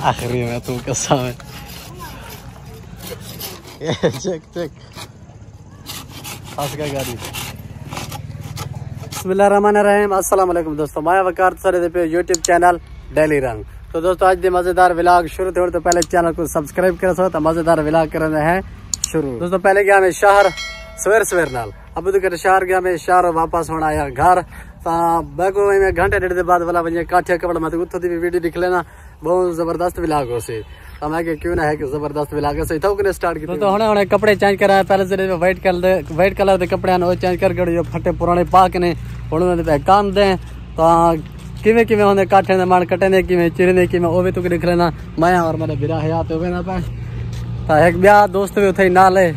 आखिरी में तू कसम है। चेक चेक का गाड़ी। बिस्मिल्लाहिर्रहमानिर्रहीम। अस्सलाम वालेकुम दोस्तों, मैं वकार सर पे यूट्यूब चैनल डेली रंग। तो दोस्तों आज मजेदार व्लॉग शुरू थे तो पहले चैनल को सब्सक्राइब करो तो मजेदार व्लॉग कर रहे हैं शुरू। दोस्तों पहले गया मैं शहर सवेर नाल, अब तो शहर गया मैं शहर वापस होना आया घर। बैको में घंटे डेढ़ बाद वाला बजे काठिया कपड़ा मैं उतो भी वीडियो दिख लेना, बहुत जबरदस्त व्लॉग हो सी। तो मैं क्यों ना है कि जबरदस्त व्लॉग से था कि स्टार्ट किया। तो हुणे कपड़े चेंज कराया, पहले से व्हाइट कलर के कपड़े वो चेंज करके जो फटे पुराने पा के ने हुणे काम दे तो किवें किवें होंदे काठे दे मान कटे ने किवें चिरने किवें ओ भी तू दिख लेना। मैं और मेरे बिरा हयात होवे ना पे तो एक ब्याह दोस्त भी उथे नाल है।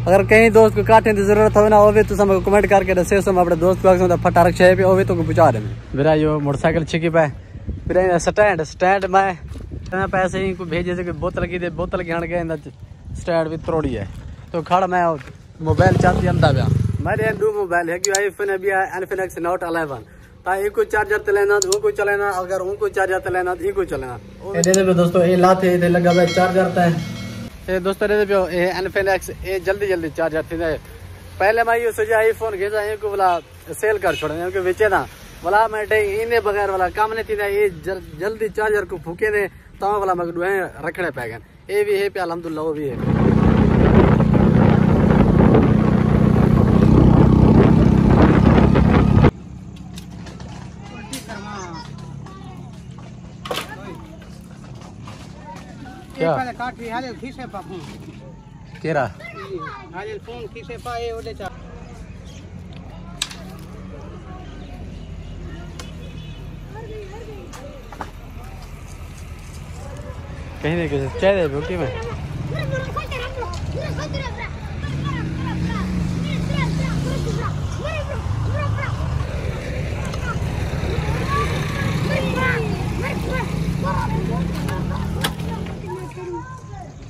अगर कहीं दोस्त को काटने की जरूरत हो ना वो भी तुम हमको कमेंट करके दसे सो अपने दोस्त को फटा रखे है वो भी तुमको पहुंचा दे। मेरा यो मोटरसाइकिल छिकी पे फिर स्टैंड में पैसे ही भेजे से बोतल की बोतल की हण के स्टैंड भी तोड़ी है। तो खड़ मैं मोबाइल चाहती अंदा गया मेरे दो मोबाइल है कि आईफोन है भी इन्फिनिक्स नोट 11 ता इनको चार्जर चलेना उनको चलेना, अगर उनको चार्जर चलेना तो इनको चलेना। ये दोस्तों ये लाते इधर लगा हुआ चार्जर था ये दोस्तों ये इन्फिनिक्स ये जल्दी चार्जर थी। पहले मैं ये सोचा आईफोन घिसा इनको बोला सेल कर छोड़े इनके बेचे ना बोला मैं इन्हें बगैर वाला काम नहीं थी। ये जल्दी चार्जर को फूके दे तो वाला मैं रखने पे गए ये भी है पे अलहमदुल्ला वो भी है। क्या केरा फोन खीसे पाए ओले चा कहीं नहीं कैसे चाय दे रोटी में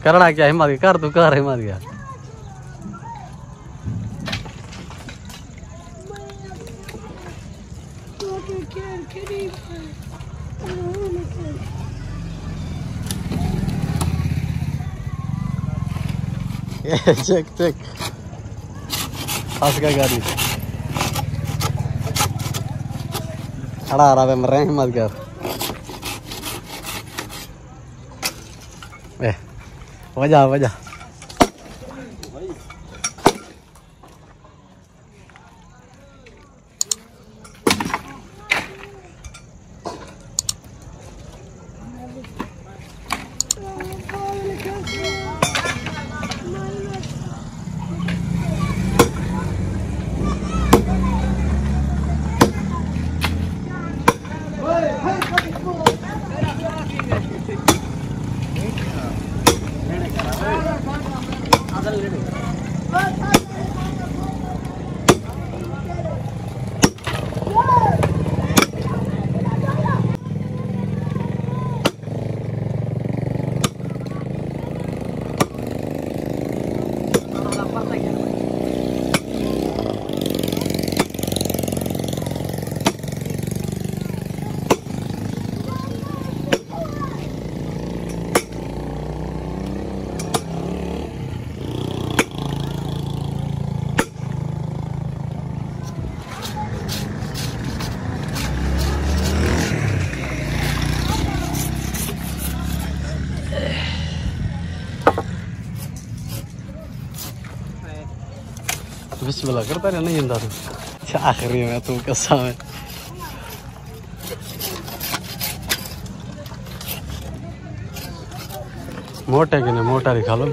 करना क्या हिम्मत कर तू कर हिम्मत गया। चेक चेक का गाड़ी खड़ा रहा मर रहे हिम्मत कर वजह बिस्मिल्लाह करता रहे नहीं अंदर तू आखिरी में तू कसम है। मोटे के नहीं मोटा दिखा लो